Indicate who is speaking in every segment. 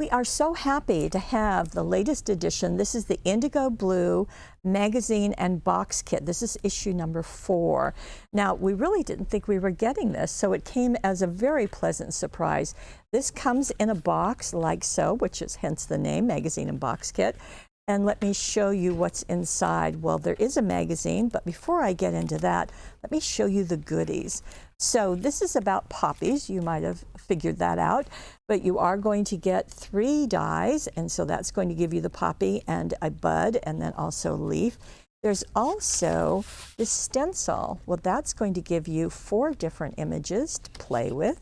Speaker 1: We are so happy to have the latest edition. This is the IndigoBlu magazine and box kit. This is issue number 4. Now, we really didn't think we were getting this, so it came as a very pleasant surprise. This comes in a box like so, which is hence the name, magazine and box kit. And let me show you what's inside. Well, there is a magazine, but before I get into that, let me show you the goodies. So this is about poppies. You might have figured that out, but you are going to get 3 dies, and so that's going to give you the poppy and a bud, and then also leaf. There's also this stencil. Well, that's going to give you 4 different images to play with.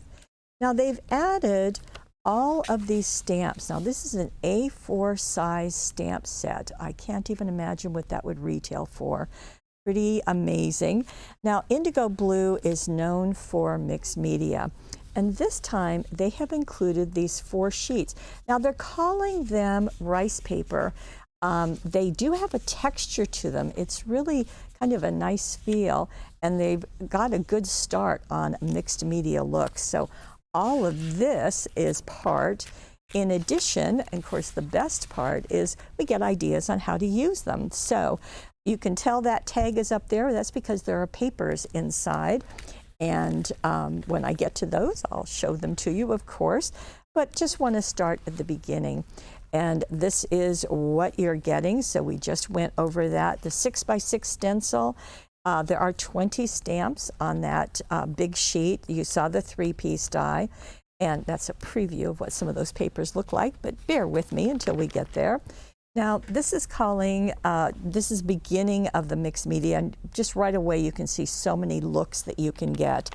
Speaker 1: Now, they've added all of these stamps. Now, this is an A4 size stamp set. I can't even imagine what that would retail for. Pretty amazing. Now, IndigoBlu is known for mixed media, and this time they have included these 4 sheets. Now, they're calling them rice paper. They do have a texture to them. It's really kind of a nice feel, and they've got a good start on mixed media looks. So all of this is part. In addition, and of course the best part is we get ideas on how to use them. So you can tell that tag is up there. That's because there are papers inside. And when I get to those, I'll show them to you, of course. But just want to start at the beginning. And this is what you're getting. So we just went over that. The 6x6 stencil. There are 20 stamps on that big sheet. You saw the 3-piece die, and that's a preview of what some of those papers look like, but bear with me until we get there. Now, this is this is beginning of the mixed media, and just right away you can see so many looks that you can get.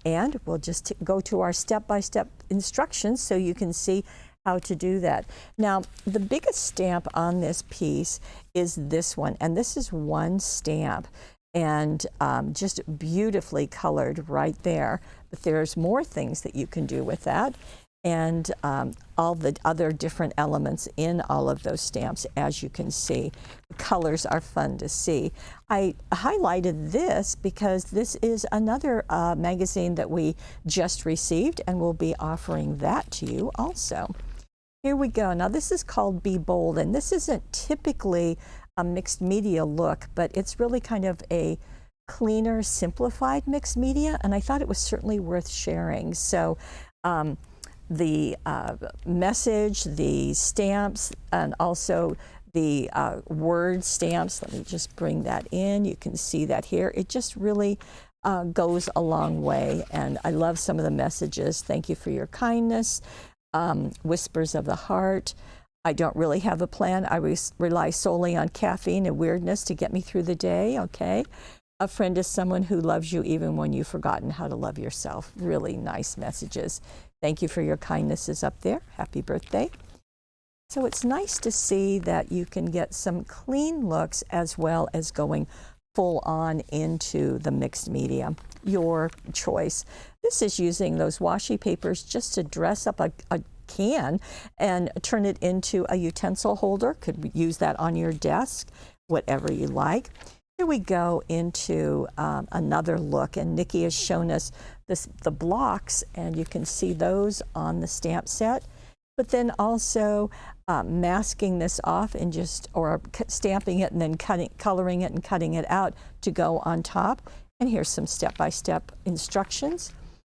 Speaker 1: And we'll just go to our step-by-step instructions so you can see how to do that. Now, the biggest stamp on this piece is this one, and this is 1 stamp. And just beautifully colored right there. But there's more things that you can do with that, and all the other different elements in all of those stamps, as you can see. The colors are fun to see. I highlighted this because this is another magazine that we just received, and we'll be offering that to you also. Here we go. Now, this is called Be Bold, and this isn't typically a mixed media look, but it's really kind of a cleaner, simplified mixed media, and I thought it was certainly worth sharing. So the message, the stamps, and also the word stamps, let me just bring that in. You can see that here. It just really goes a long way, and I love some of the messages. Thank you for your kindness, whispers of the heart. I don't really have a plan. I rely solely on caffeine and weirdness to get me through the day, okay? A friend is someone who loves you even when you've forgotten how to love yourself. Really nice messages. Thank you for your kindness is up there. Happy birthday. So it's nice to see that you can get some clean looks as well as going full on into the mixed media. Your choice. This is using those washi papers just to dress up a can and turn it into a utensil holder. Could use that on your desk, whatever you like. Here we go into another look, and Nikki has shown us the blocks, and you can see those on the stamp set, but then also masking this off and or stamping it and then coloring it and cutting it out to go on top. And here's some step-by-step instructions.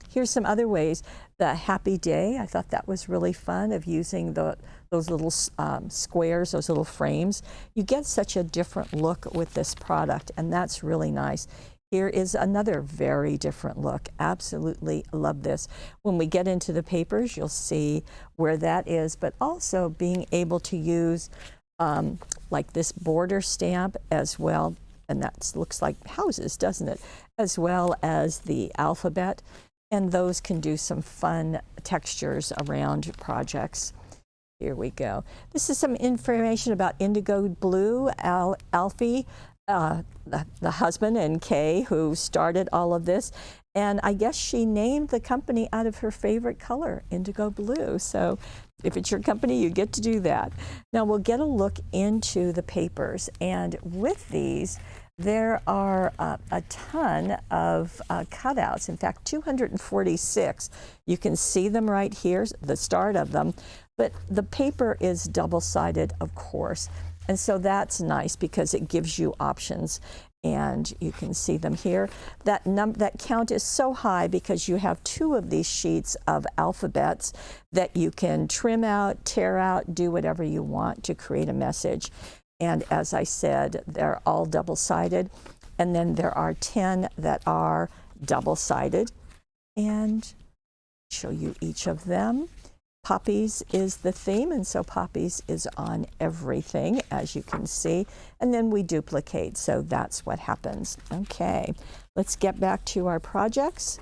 Speaker 1: Here's some other ways. The happy day, I thought that was really fun, of using those little squares, those little frames. You get such a different look with this product, and that's really nice. Here is another very different look. Absolutely love this. When we get into the papers, you'll see where that is, but also being able to use like this border stamp as well, and that looks like houses, doesn't it? As well as the alphabet. And those can do some fun textures around projects. Here we go. This is some information about IndigoBlu, Alfie, the husband, and Kay, who started all of this. And I guess she named the company out of her favorite color, IndigoBlu. So if it's your company, you get to do that. Now we'll get a look into the papers. And with these, There are a ton of cutouts, in fact 246. You can see them right here, the start of them, but the paper is double-sided, of course, and so that's nice because it gives you options, and you can see them here. That count is so high because you have 2 of these sheets of alphabets that you can trim out, tear out, do whatever you want to create a message. And as I said, they're all double-sided, and then there are 10 that are double-sided, and show you each of them. Poppies is the theme, and so poppies is on everything, as you can see, and then we duplicate, so that's what happens. Okay, let's get back to our projects.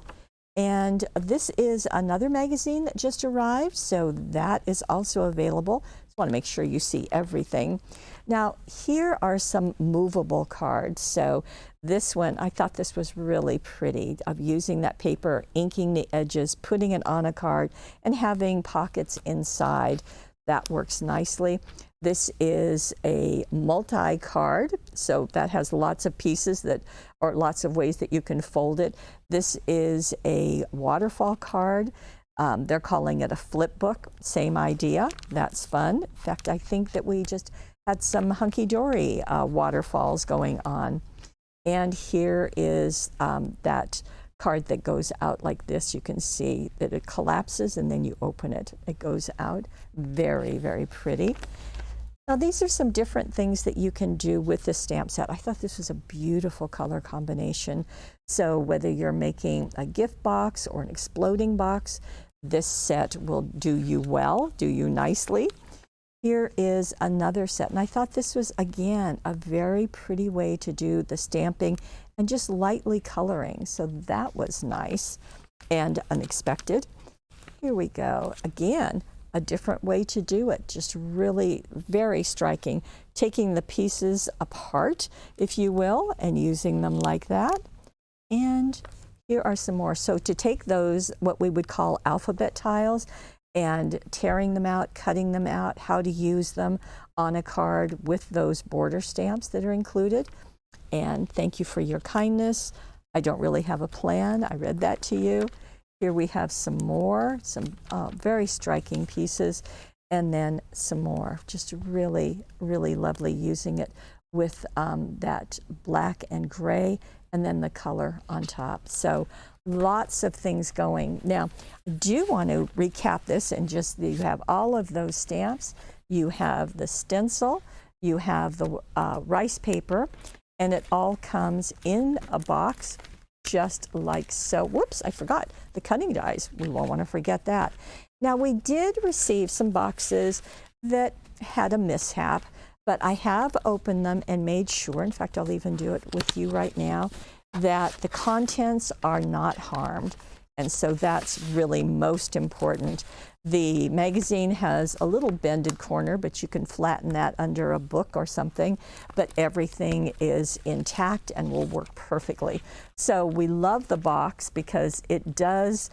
Speaker 1: And this is another magazine that just arrived, so that is also available. Just want to make sure you see everything. Now, here are some movable cards. So this one, I thought this was really pretty, of using that paper, inking the edges, putting it on a card, and having pockets inside. That works nicely. This is a multi-card, so that has lots of pieces or lots of ways that you can fold it. This is a waterfall card. They're calling it a flip book. Same idea. That's fun. In fact, I think that we just had some hunky-dory waterfalls going on. And here is that card that goes out like this. You can see that it collapses and then you open it. It goes out. Very, very pretty. Now, these are some different things that you can do with the stamp set. I thought this was a beautiful color combination. So whether you're making a gift box or an exploding box, this set will do you well, do you nicely. Here is another set, and I thought this was, again, a very pretty way to do the stamping and just lightly coloring. So that was nice and unexpected. Here we go. Again, a different way to do it, just really very striking. Taking the pieces apart, if you will, and using them like that. And here are some more. So to take those, what we would call alphabet tiles, and tearing them out, cutting them out, how to use them on a card with those border stamps that are included. And thank you for your kindness. I don't really have a plan. I read that to you. Here we have some more, some very striking pieces, and then some more. Just really, really lovely using it with that black and gray, and then the color on top. So lots of things going. Now, I do want to recap this, and just you have all of those stamps. You have the stencil, you have the rice paper, and it all comes in a box just like so. Whoops, I forgot the cutting dies. We won't want to forget that. Now, we did receive some boxes that had a mishap, but I have opened them and made sure, in fact, I'll even do it with you right now, that the contents are not harmed. And so that's really most important. The magazine has a little bended corner, but you can flatten that under a book or something, but everything is intact and will work perfectly. So we love the box because it does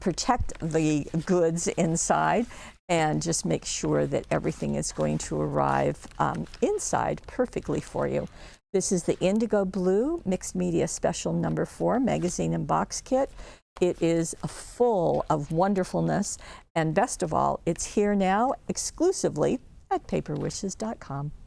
Speaker 1: protect the goods inside and just make sure that everything is going to arrive inside perfectly for you. This is the IndigoBlu Mixed Media Special number 4 magazine and box kit. It is full of wonderfulness, and best of all, it's here now exclusively at paperwishes.com.